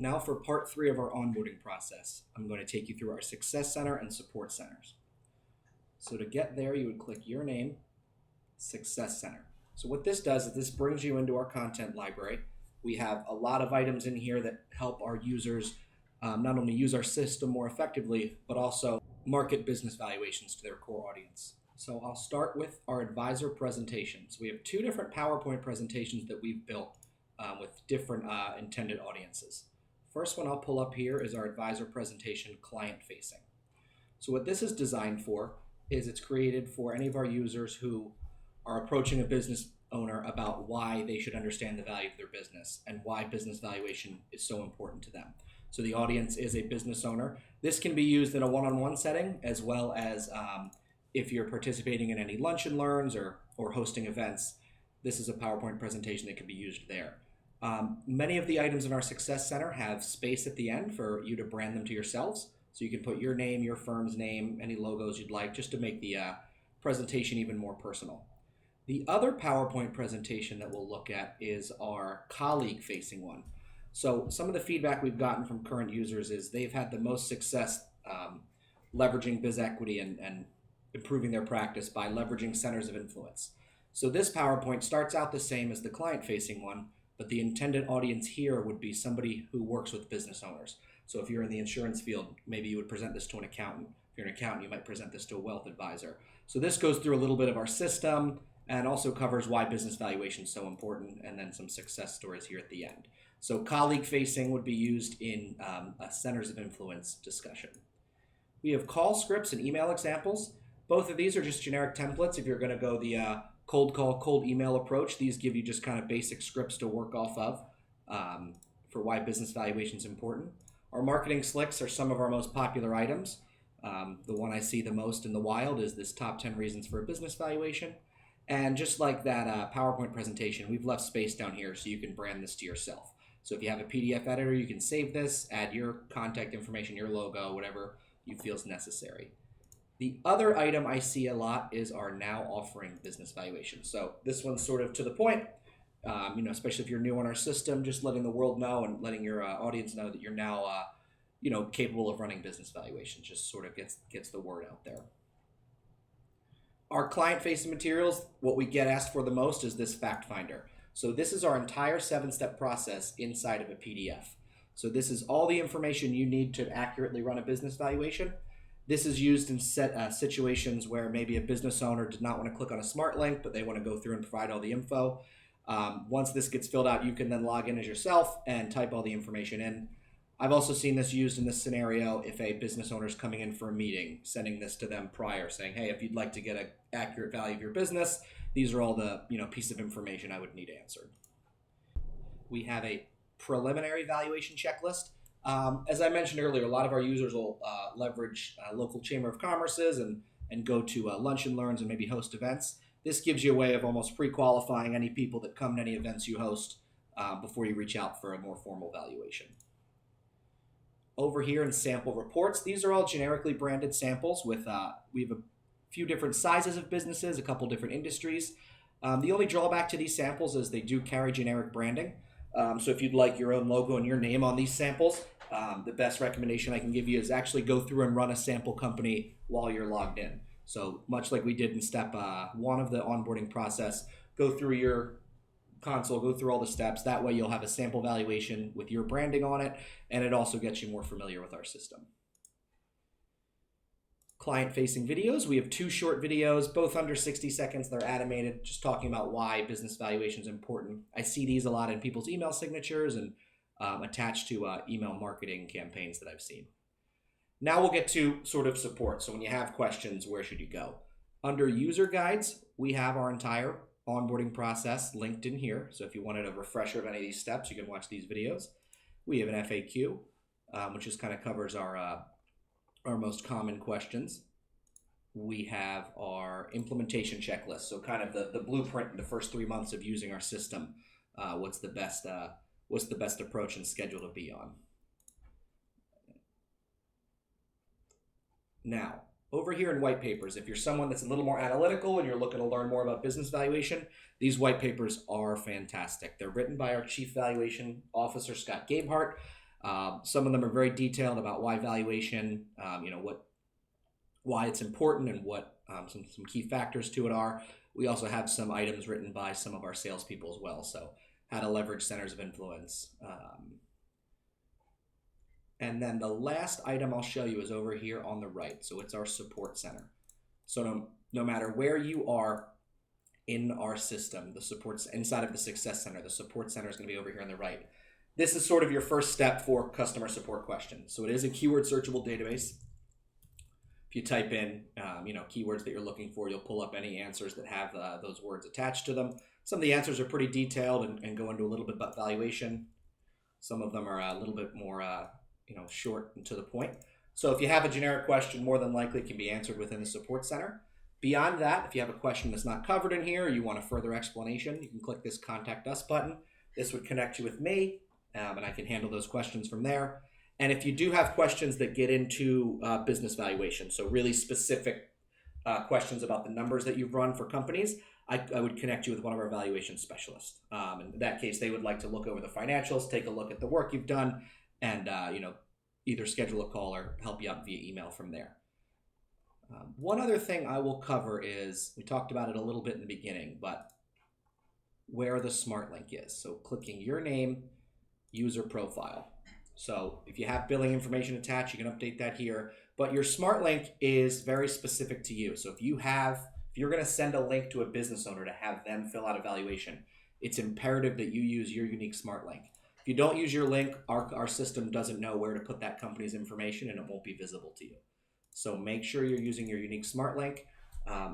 Now for part 3 of our onboarding process, I'm going to take you through our Success Center and Support Centers. So to get there, you would click your name, Success Center. So what this does is this brings you into our content library. We have a lot of items in here that help our users not only use our system more effectively, but also market business valuations to their core audience. So I'll start with our advisor presentations. We have 2 different PowerPoint presentations that we've built with different intended audiences. First one I'll pull up here is our advisor presentation client facing. So what this is designed for is it's created for any of our users who are approaching a business owner about why they should understand the value of their business and why business valuation is so important to them. So the audience is a business owner. This can be used in a one-on-one setting as well as if you're participating in any lunch and learns or hosting events. This is a PowerPoint presentation that can be used there. Many of the items in our Success Center have space at the end for you to brand them to yourselves. So you can put your name, your firm's name, any logos you'd like, just to make the presentation even more personal. The other PowerPoint presentation that we'll look at is our colleague-facing one. So some of the feedback we've gotten from current users is they've had the most success leveraging BizEquity and improving their practice by leveraging centers of influence. So this PowerPoint starts out the same as the client-facing one, but the intended audience here would be somebody who works with business owners. So if you're in the insurance field, maybe you would present this to an accountant. If you're an accountant, you might present this to a wealth advisor. So this goes through a little bit of our system and also covers why business valuation is so important, and then some success stories here at the end. So colleague facing would be used in a centers of influence discussion. We have call scripts and email examples. Both of these are just generic templates. If you're going to go the cold call, cold email approach, these give you just kind of basic scripts to work off of for why business valuation is important. Our marketing slicks are some of our most popular items. The one I see the most in the wild is this top 10 reasons for a business valuation. And just like that PowerPoint presentation, we've left space down here so you can brand this to yourself. So if you have a PDF editor, you can save this, add your contact information, your logo, whatever you feel is necessary. The other item I see a lot is our now offering business valuation. So this one's sort of to the point, especially if you're new on our system, just letting the world know and letting your audience know that you're now, capable of running business valuations. Just sort of gets the word out there. Our client-facing materials, what we get asked for the most is this fact finder. So this is our entire 7-step process inside of a PDF. So this is all the information you need to accurately run a business valuation. This is used in situations where maybe a business owner did not want to click on a smart link, but they want to go through and provide all the info. Once this gets filled out, you can then log in as yourself and type all the information in. I've also seen this used in this scenario if a business owner is coming in for a meeting, sending this to them prior, saying, hey, if you'd like to get an accurate value of your business, these are all the piece of information I would need answered. We have a preliminary valuation checklist. As I mentioned earlier, a lot of our users will leverage local chamber of commerces and go to lunch and learns and maybe host events. This gives you a way of almost pre-qualifying any people that come to any events you host before you reach out for a more formal valuation. Over here in sample reports, these are all generically branded samples with, we have a few different sizes of businesses, a couple different industries. The only drawback to these samples is they do carry generic branding. So if you'd like your own logo and your name on these samples, the best recommendation I can give you is actually go through and run a sample company while you're logged in. So much like we did in step 1 of the onboarding process, go through your console, go through all the steps. That way you'll have a sample valuation with your branding on it, and it also gets you more familiar with our system. Client-facing videos. We have 2 short videos, both under 60 seconds. They're animated, just talking about why business valuation is important. I see these a lot in people's email signatures and attached to email marketing campaigns that I've seen. Now we'll get to sort of support. So when you have questions, where should you go? Under user guides, we have our entire onboarding process linked in here. So if you wanted a refresher of any of these steps, you can watch these videos. We have an FAQ, which just kind of covers our most common questions. We have our implementation checklist, so kind of the blueprint in the first 3 months of using our system. What's the best approach and schedule to be on? Now, over here in white papers, if you're someone that's a little more analytical and you're looking to learn more about business valuation, these white papers are fantastic. They're written by our Chief Valuation Officer, Scott Gabehart. Some of them are very detailed about why valuation, why it's important and what some key factors to it are. We also have some items written by some of our salespeople as well. So how to leverage centers of influence. And then the last item I'll show you is over here on the right. So it's our support center. So no matter where you are in our system, the supports inside of the Success Center, the support center is going to be over here on the right. This is sort of your first step for customer support questions. So it is a keyword searchable database. If you type in, keywords that you're looking for, you'll pull up any answers that have those words attached to them. Some of the answers are pretty detailed and go into a little bit about valuation. Some of them are a little bit more, short and to the point. So if you have a generic question, more than likely it can be answered within the support center. Beyond that, if you have a question that's not covered in here, or you want a further explanation, you can click this Contact Us button. This would connect you with me, and I can handle those questions from there. And if you do have questions that get into business valuation, so really specific questions about the numbers that you've run for companies, I would connect you with one of our valuation specialists. In that case, they would like to look over the financials, take a look at the work you've done, and either schedule a call or help you out via email from there. One other thing I will cover is, we talked about it a little bit in the beginning, but where the smart link is. So clicking your name, user profile. So if you have billing information attached, you can update that here. But your smart link is very specific to you. So if you're going to send a link to a business owner to have them fill out a valuation, it's imperative that you use your unique smart link. If you don't use your link, our system doesn't know where to put that company's information and it won't be visible to you. So make sure you're using your unique smart link.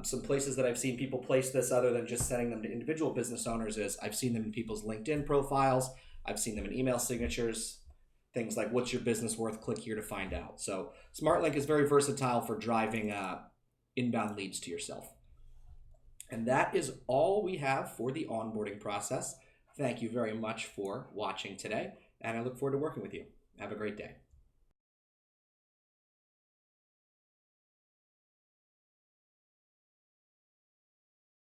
Some places that I've seen people place this other than just sending them to individual business owners is I've seen them in people's LinkedIn profiles. I've seen them in email signatures. Things like, what's your business worth? Click here to find out. So SmartLink is very versatile for driving inbound leads to yourself. And that is all we have for the onboarding process. Thank you very much for watching today, and I look forward to working with you. Have a great day.